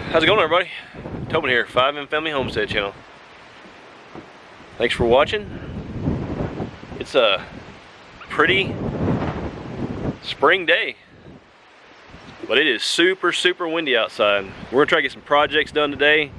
How's it going, everybody? Tobin here, 5M Family Homestead channel. Thanks for watching. It's a pretty spring day, but it is super windy outside. We're gonna try to get some projects done today.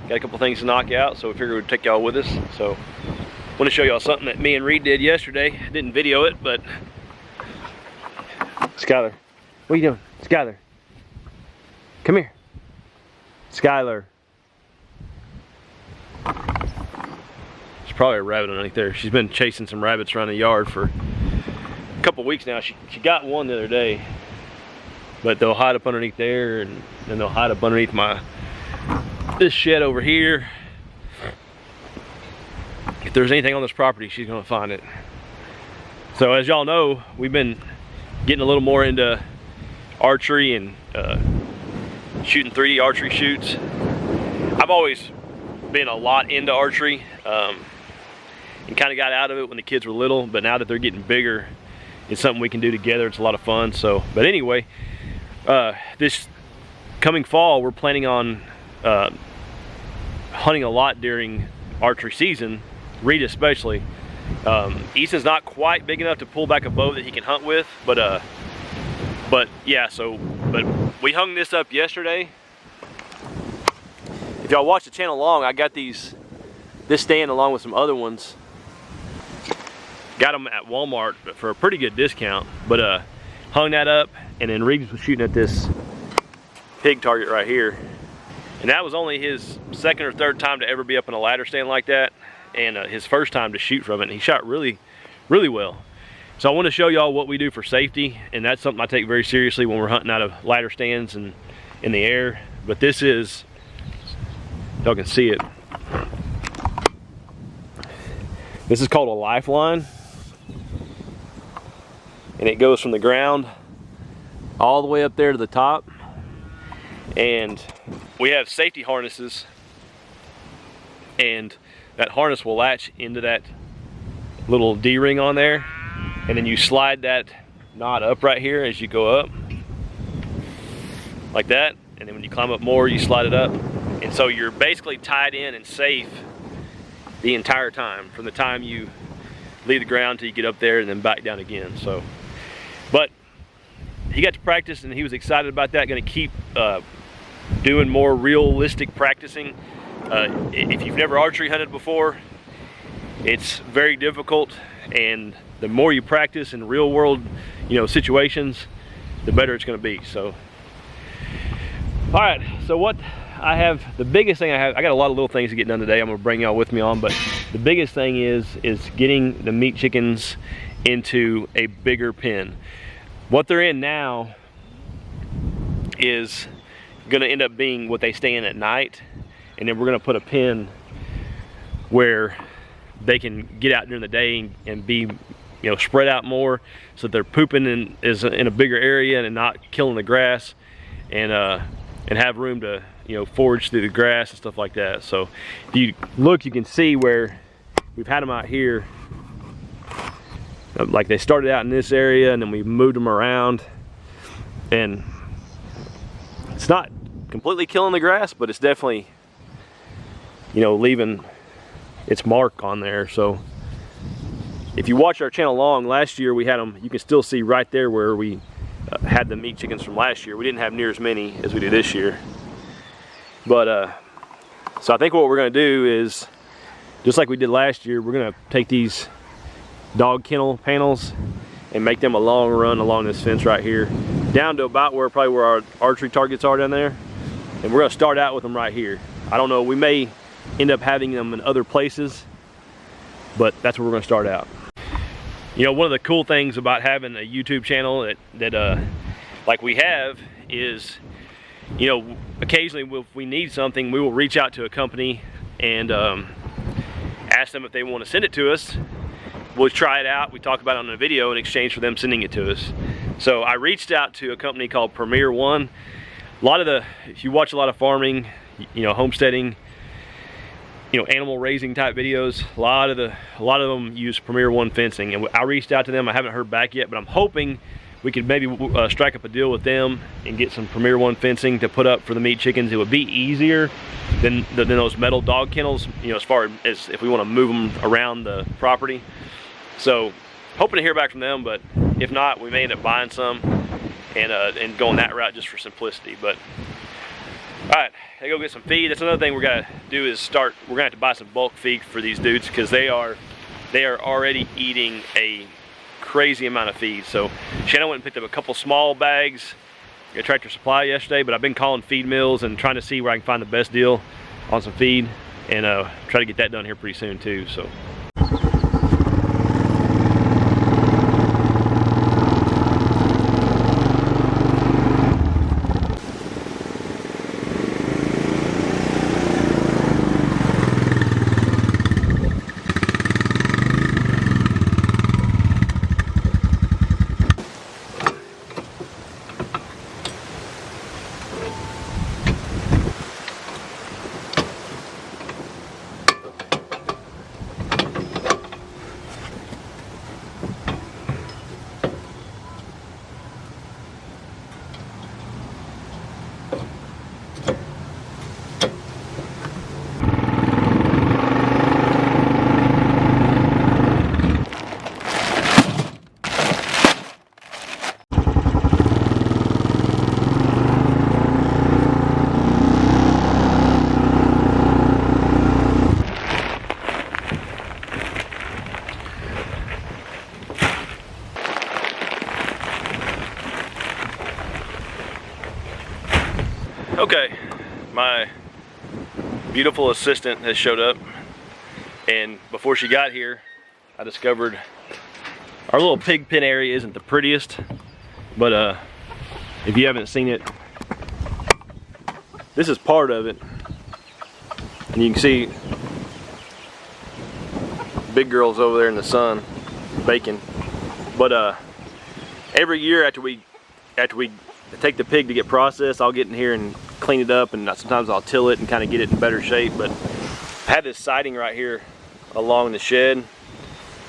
Got a couple things to knock out, so we figured we'd take y'all with us. So I want to show y'all something that me and Reed did yesterday. Didn't video it, but Skylar, what are you doing? Skylar, come here. Skylar. There's probably a rabbit underneath there. She's been chasing some rabbits around the yard for a couple weeks now. She got one the other day, but they'll hide up underneath there, and then they'll hide up underneath this shed over here. If there's anything on this property, she's gonna find it. So as y'all know, we've been getting a little more into archery and shooting 3D archery shoots. I've always been a lot into archery and kind of got out of it when the kids were little, but now that they're getting bigger, it's something we can do together. It's a lot of fun. So, but anyway, this coming fall, we're planning on hunting a lot during archery season, Reed especially. Easton's not quite big enough to pull back a bow that he can hunt with, but yeah, but we hung this up yesterday. If y'all watch the channel long, I got this stand along with some other ones. Got them at Walmart for a pretty good discount, but hung that up, and then Reed was shooting at this pig target right here. And that was only his second or third time to ever be up in a ladder stand like that, and his first time to shoot from it, and he shot really well. So I want to show y'all what we do for safety, and that's something I take very seriously when we're hunting out of ladder stands and in the air. But this is, y'all can see it, this is called a lifeline, and it goes from the ground all the way up there to the top. And we have safety harnesses, and that harness will latch into that little D-ring on there, and then you slide that knot up right here as you go up like that, and then when you climb up more, you slide it up, and so you're basically tied in and safe the entire time, from the time you leave the ground till you get up there and then back down again. So, but he got to practice, and he was excited about that. Going to keep doing more realistic practicing. If you've never archery hunted before, it's very difficult, and the more you practice in real world, situations, the better it's going to be. So, all right. So what I have, the biggest thing I got a lot of little things to get done today. I'm going to bring y'all with me on, but the biggest thing is getting the meat chickens into a bigger pen. What they're in now is going to end up being what they stay in at night, and then we're going to put a pen where they can get out during the day and be spread out more, so that they're pooping in a bigger area and not killing the grass, and have room to forage through the grass and stuff like that. So if you look, you can see where we've had them out here. Like, they started out in this area, and then we moved them around, and it's not completely killing the grass, but it's definitely leaving its mark on there. So if you watch our channel long, last year we had them, you can still see right there where we had the meat chickens from last year. We didn't have near as many as we do this year, but so I think what we're going to do is, just like we did last year, we're going to take these dog kennel panels and make them a long run along this fence right here, down to about where our archery targets are down there, and we're going to start out with them right here. I don't know, we may end up having them in other places, but that's where we're going to start out. One of the cool things about having a YouTube channel that like we have is, occasionally if we need something, we will reach out to a company and ask them if they want to send it to us. We'll try it out, we talk about it on a video in exchange for them sending it to us. So I reached out to a company called Premier One. If you watch a lot of farming, homesteading, animal raising type videos, a lot of them use Premier One fencing, and I reached out to them. I haven't heard back yet, but I'm hoping we could maybe strike up a deal with them and get some Premier One fencing to put up for the meat chickens. It would be easier than those metal dog kennels, you know, as far as if we want to move them around the property. So hoping to hear back from them, but if not, we may end up buying some and going that route just for simplicity. But all right, I go get some feed. That's another thing we're gonna do is we're gonna have to buy some bulk feed for these dudes, because they are already eating a crazy amount of feed. So Shannon went and picked up a couple small bags at Tractor Supply yesterday, but I've been calling feed mills and trying to see where I can find the best deal on some feed, and try to get that done here pretty soon too. So okay, my beautiful assistant has showed up, and before she got here, I discovered our little pig pen area isn't the prettiest, but if you haven't seen it, this is part of it, and you can see big girls over there in the sun baking. But every year after we take the pig to get processed, I'll get in here and clean it up, and sometimes I'll till it and kind of get it in better shape. But I have this siding right here along the shed,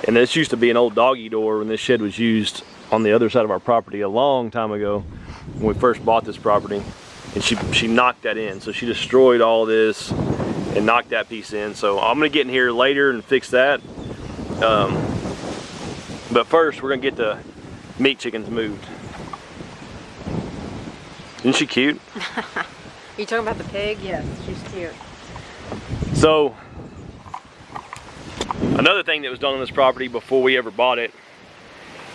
and this used to be an old doggy door when this shed was used on the other side of our property a long time ago when we first bought this property, and she knocked that in. So she destroyed all this and knocked that piece in. So I'm gonna get in here later and fix that. But first we're gonna get the meat chickens moved. Isn't she cute? Are you talking about the pig? Yes, she's cute. So, another thing that was done on this property before we ever bought it,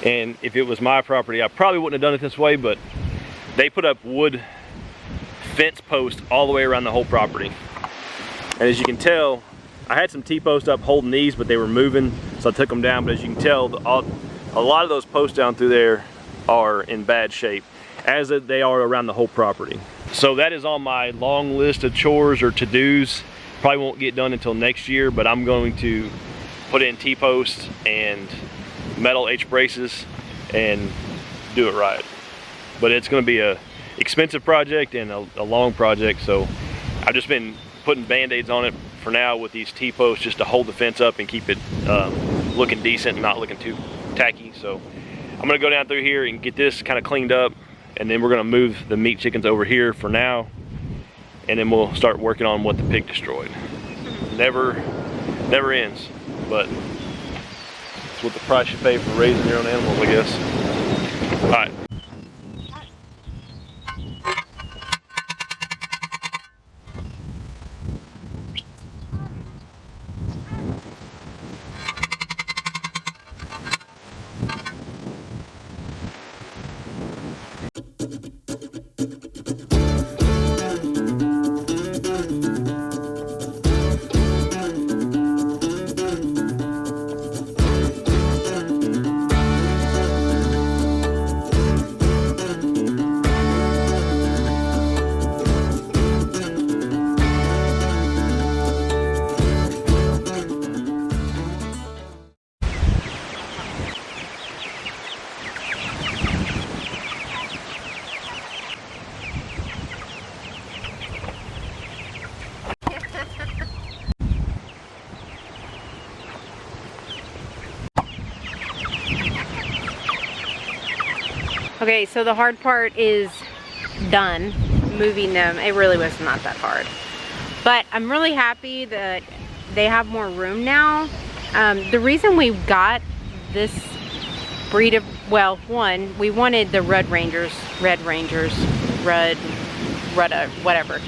and if it was my property, I probably wouldn't have done it this way, but they put up wood fence posts all the way around the whole property. And as you can tell, I had some T-posts up holding these, but they were moving, so I took them down. But as you can tell, a lot of those posts down through there are in bad shape, as they are around the whole property. So that is on my long list of chores or to-dos. Probably won't get done until next year, but I'm going to put in T-posts and metal H-braces and do it right. But it's going to be a expensive project and a long project, so I've just been putting band-aids on it for now with these T-posts just to hold the fence up and keep it looking decent and not looking too tacky. So I'm going to go down through here and get this kind of cleaned up, and then we're gonna move the meat chickens over here for now, and then we'll start working on what the pig destroyed. Never ends, but it's what the price you pay for raising your own animals, I guess. All right. Okay, so the hard part is done, moving them. It really was not that hard. But I'm really happy that they have more room now. The reason we got this breed of, well, one, we wanted the Red Rangers, whatever.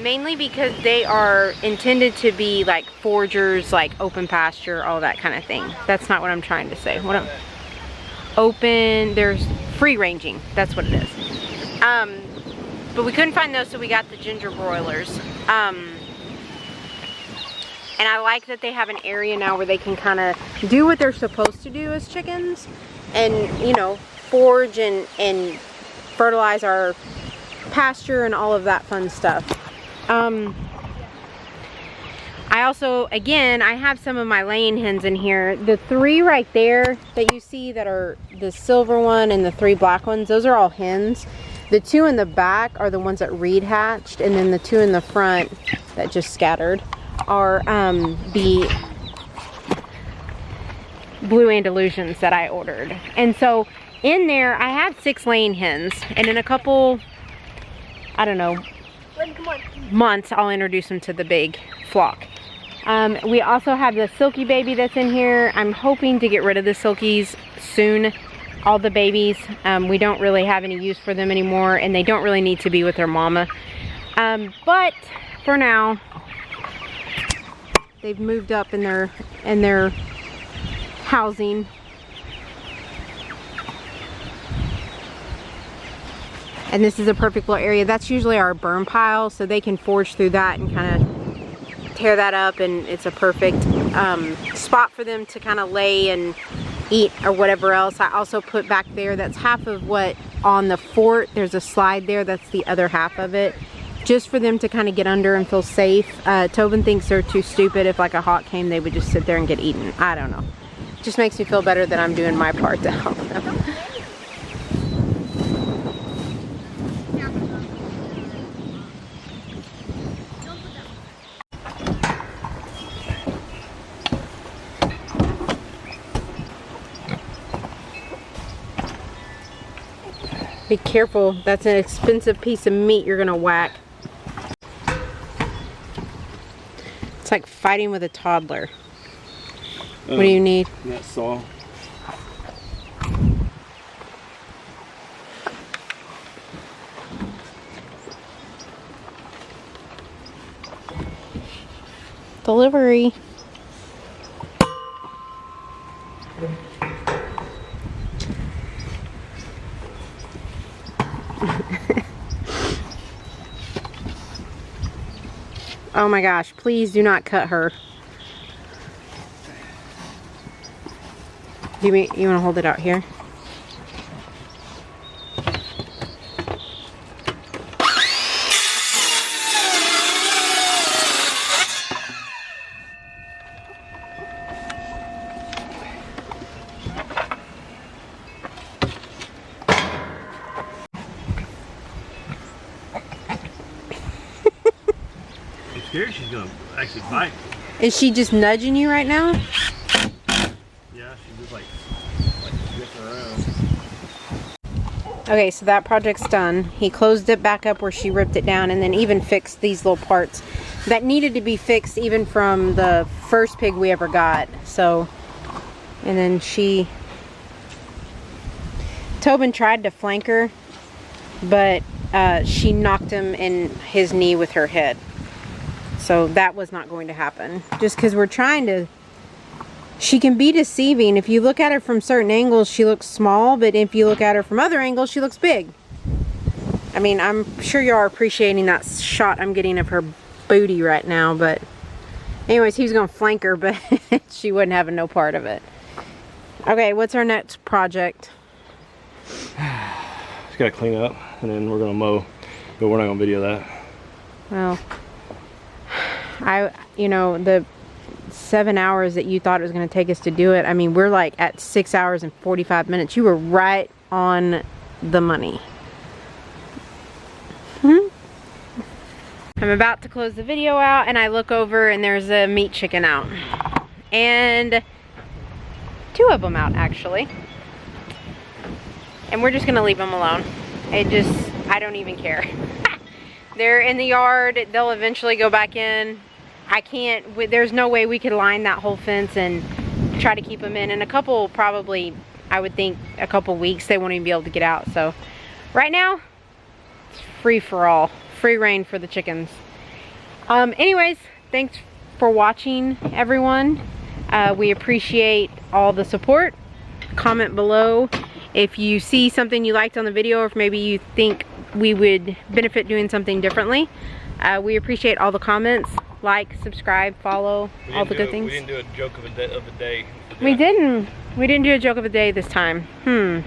Mainly because they are intended to be like foragers, like open pasture, all that kind of thing. That's not what I'm trying to say. There's free ranging, that's what it is. But we couldn't find those, so we got the ginger broilers. And I like that they have an area now where they can kind of do what they're supposed to do as chickens, and, you know, forage and fertilize our pasture and all of that fun stuff. I also, again, I have some of my laying hens in here. The 3 right there that you see that are the silver one and the 3 black ones, those are all hens. The 2 in the back are the ones that Reed hatched, and then the 2 in the front that just scattered are the blue Andalusians that I ordered. And so in there I have 6 laying hens, and in a couple, I don't know, months I'll introduce them to the big flock. We also have the silky baby that's in here. I'm hoping to get rid of the silkies soon. All the babies, we don't really have any use for them anymore, and they don't really need to be with their mama. But for now, they've moved up in their housing. And this is a perfect little area. That's usually our burn pile, so they can forage through that and kind of tear that up, and it's a perfect spot for them to kind of lay and eat or whatever else. I also put back there, that's half of what on the fort, there's a slide there, that's the other half of it, just for them to kind of get under and feel safe. Tobin thinks they're too stupid. If like a hawk came, they would just sit there and get eaten. I don't know. It just makes me feel better that I'm doing my part to help them. Be careful, that's an expensive piece of meat you're gonna whack. It's like fighting with a toddler. What do you need? That saw. Delivery. Oh my gosh, please do not cut her. You want to hold it out here? I'm scared she's gonna actually bite. Is she just nudging you right now? Yeah, she's just like whipping around. Okay, so that project's done. He closed it back up where she ripped it down, and then even fixed these little parts that needed to be fixed even from the first pig we ever got. So, and then Tobin tried to flank her, but she knocked him in his knee with her head. So that was not going to happen. Just because we're trying to... She can be deceiving. If you look at her from certain angles, she looks small. But if you look at her from other angles, she looks big. I mean, I'm sure you are appreciating that shot I'm getting of her booty right now. But anyways, he was going to flank her, but she wasn't having no part of it. Okay, what's our next project? Just got to clean up, and then we're going to mow. But we're not going to video that. Well... you know, the 7 hours that you thought it was going to take us to do it, I mean, we're like at 6 hours and 45 minutes. You were right on the money. I'm about to close the video out, and I look over and there's a meat chicken out. And 2 of them out, actually. and we're just gonna leave them alone. I don't even care. They're in the yard, they'll eventually go back in. There's no way we could line that whole fence and try to keep them in a couple, probably, I would think a couple weeks, they won't even be able to get out. So right now, it's free for all, free reign for the chickens. Anyways, thanks for watching, everyone. We appreciate all the support. Comment below if you see something you liked on the video, or if maybe you think we would benefit doing something differently. We appreciate all the comments. Like, subscribe, follow, all the good things. We didn't do a joke of the day. We didn't do a joke of the day this time. Do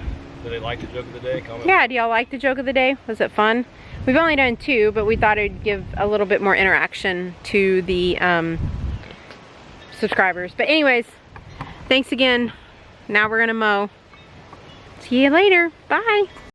they like the joke of the day? Comment. Yeah, do y'all like the joke of the day? Was it fun? We've only done 2, but we thought it'd give a little bit more interaction to the subscribers. But anyways, thanks again. Now we're gonna mow. See you later. Bye.